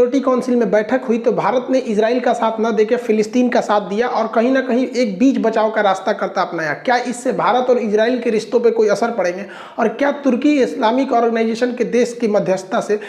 Security council में बैठक हुई तो भारत ने इजराइल का साथ न देकर फिलिस्तीन का साथ दिया और कहीं ना कहीं एक बीच बचाव का रास्ता करता अपनाया। क्या इससे भारत और इजराइल के रिश्तों पर कोई असर पड़ेंगे और क्या तुर्की इस्लामिक ऑर्गेनाइजेशन के देश की मध्यस्थता से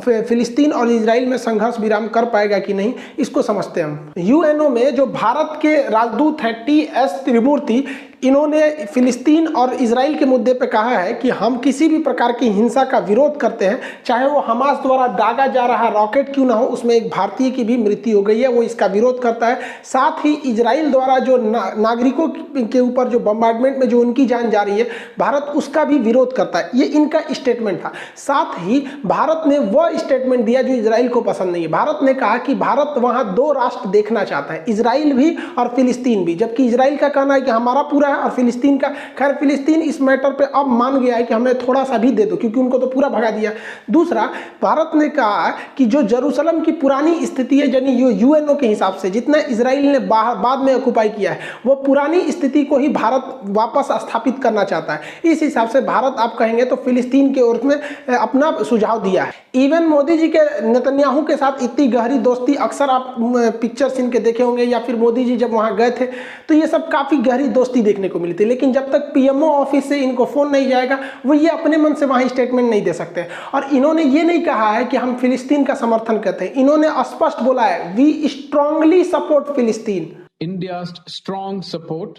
फिलिस्तीन और इजराइल में संघर्ष विराम कर पाएगा कि नहीं, इसको समझते हैं हम। यूएनओ में जो भारत के राजदूत हैं टी.एस. त्रिमूर्ति, इन्होंने फिलिस्तीन और इजराइल के मुद्दे पे कहा है कि हम किसी भी प्रकार की हिंसा का विरोध करते हैं, चाहे वो हमास द्वारा दागा जा रहा रॉकेट क्यों ना हो, उसमें एक भारतीय की भी मृत्यु हो गई है, वो इसका विरोध करता है। साथ ही इजराइल द्वारा जो नागरिकों के ऊपर जो बम्बार्डमेंट में जो उनकी जान जा रही है, भारत उसका भी विरोध करता है। ये इनका स्टेटमेंट था। साथ ही भारत ने वह स्टेटमेंट दिया जो इजराइल को पसंद नहीं है। भारत ने कहा कि भारत वहां दो राष्ट्र देखना चाहता है, इजराइल भी और फिलिस्तीन भी, जबकि इजराइल का कहना है कि हमारा पूरा और फिलिस्तीन का, खैर फिलिस्तीन इस मैटर पे अब मान गया है कि हमें थोड़ा सा भी दे दो, क्योंकि उनको तो पूरा भगा दिया। दूसरा, भारत ने कहा कि जो जेरूसलम की पुरानी स्थिति है, यानी यूएनओ के हिसाब से जितना इजराइल ने बाद में ऑक्युपाई किया है, वो पुरानी स्थिति को ही भारत वापस स्थापित करना चाहता है। इस हिसाब से भारत आप कहेंगे तो फिलिस्तीन के ओर में अपना सुझाव दिया है। इवन मोदी जी के नेतन्याहू के साथ इतनी गहरी दोस्ती, अक्सर आप पिक्चर्स इनके देखे होंगे या फिर मोदी जी जब वहां गए थे तो ये सब काफी गहरी दोस्ती देखने को मिली थी। लेकिन जब तक पीएमओ ऑफिस से इनको फोन नहीं जाएगा, वो ये अपने मन से वहां स्टेटमेंट नहीं दे सकते। और इन्होंने ये नहीं कहा है कि हम फिलिस्तीन का समर्थन करते हैं, इन्होंने स्पष्ट बोला है वी स्ट्रांगली सपोर्ट फिलिस्तीन। India's strong support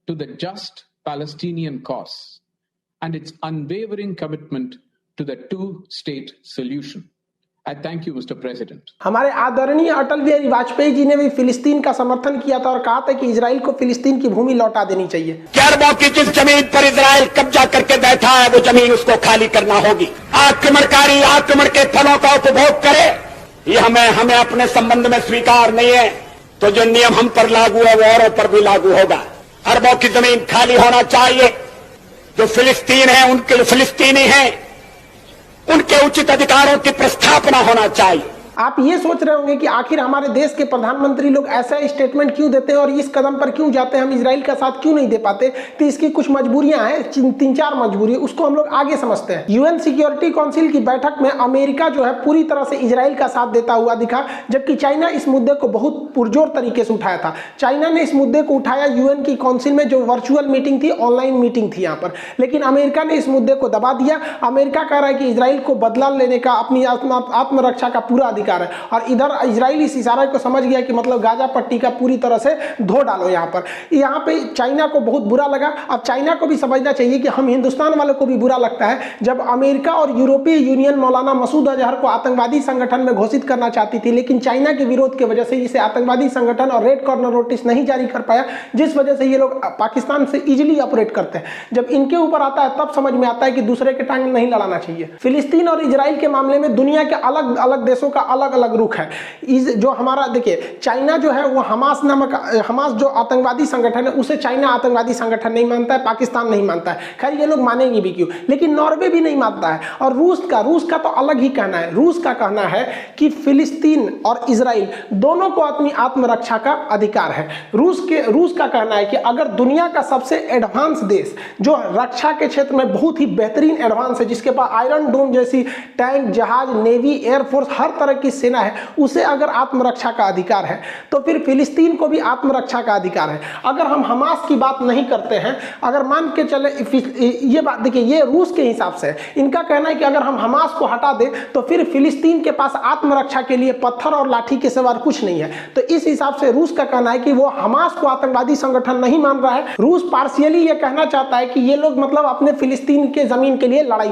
to the just Palestinian cause and its unwavering commitment to the two-state solution. I thank you, Mr. President. हमारे आदरणीय अटल बिहारी वाजपेयी जी ने भी फिलिस्तीन का समर्थन किया था और कहा था कि इजराइल को फिलिस्तीन की भूमि लौटा देनी चाहिए। अरबों की जिस जमीन पर इजराइल कब्जा करके बैठा है, वो जमीन उसको खाली करना होगी। आक्रमणकारी आक्रमण के फलों का उपभोग करे, ये हमें अपने संबंध में स्वीकार नहीं है। तो जो नियम हम पर लागू है वो औरों पर भी लागू होगा। अरबों की जमीन खाली होना चाहिए। जो फिलिस्तीन है, उनके फिलिस्तीनी हैं, उनके उचित अधिकारों की प्रस्थापना होना चाहिए। आप ये सोच रहे होंगे कि आखिर हमारे देश के प्रधानमंत्री लोग ऐसा स्टेटमेंट क्यों देते हैं और इस कदम पर क्यों जाते हैं, हम इजराइल का साथ क्यों नहीं दे पाते। तो इसकी कुछ मजबूरियां हैं, तीन चार मजबूरी, उसको हम लोग आगे समझते हैं। यूएन सिक्योरिटी काउंसिल की बैठक में अमेरिका जो है पूरी तरह से इजराइल का साथ देता हुआ दिखा, जबकि चाइना इस मुद्दे को बहुत पुरजोर तरीके से उठाया था। चाइना ने इस मुद्दे को उठाया यूएन की काउंसिल में, जो वर्चुअल मीटिंग थी, ऑनलाइन मीटिंग थी यहाँ पर, लेकिन अमेरिका ने इस मुद्दे को दबा दिया। अमेरिका कह रहा है कि इजराइल को बदला लेने का, अपनी आत्मरक्षा का पूरा अधिकार है, और इधर इजराइल इस इशारे को समझ गया कि मतलब गाजा पट्टी का पूरी तरह से धो डालो। यहाँ पे चाइना को बहुत बुरा लगा। अब चाइना को भी समझना चाहिए कि हम हिंदुस्तान वालों को भी बुरा लगता है जब अमेरिका और यूरोपीय यूनियन मौलाना मसूद अजहर को आतंकवादी संगठन में घोषित करना चाहती थी, लेकिन चाइना के विरोध की वजह से इसे आतंकवादी संगठन और रेड कॉर्नर नोटिस नहीं जारी कर पाया, जिस वजह से ये लोग पाकिस्तान से इजिली ऑपरेट करते हैं। जब इनके ऊपर आता है तब समझ में आता है कि दूसरे के टांग नहीं लड़ाना चाहिए। फिलिस्तीन और इजराइल के मामले में दुनिया के अलग अलग देशों का अलग अलग रुख है। जो हमारा देखिए, चाइना जो है वो हमास नामक, हमास जो आतंकवादी संगठन है उसे चाइना आतंकवादी संगठन नहीं मानता है, पाकिस्तान नहीं मानता है। खैर ये लोग मानेंगे भी क्यों, लेकिन नॉर्वे भी नहीं मानता है। और रूस का तो अलग ही कहना है। रूस का कहना है कि फिलिस्तीन और इजराइल दोनों को अपनी आत्मरक्षा का अधिकार है। रूस का कहना है कि अगर दुनिया का सबसे एडवांस देश जो रक्षा के क्षेत्र में बहुत ही बेहतरीन एडवांस है, जिसके पास आयरन डोम जैसी टैंक, जहाज, नेवी, एयरफोर्स, हर तरह की सेना है, उसे अगर आत्मरक्षा का अधिकार है तो फिर फिलिस्तीन को भी आत्मरक्षा का अधिकार है। अगर हम हमास की बात नहीं करते हैं, अगर मान के चले, ये बात देखिए, ये रूस के हिसाब से इनका कहना है कि अगर हम हमास को हटा दें तो फिर फिलिस्तीन के पास आत्मरक्षा के लिए पत्थर और लाठी के सिवा कुछ नहीं है। तो इस हिसाब से रूस का कहना है कि वो हमास को आतंकवादी संगठन नहीं मान रहा है। रूस पार्शियली ये कहना चाहता है कि ये लोग मतलब अपने फिलिस्तीन के जमीन के लिए लड़ाई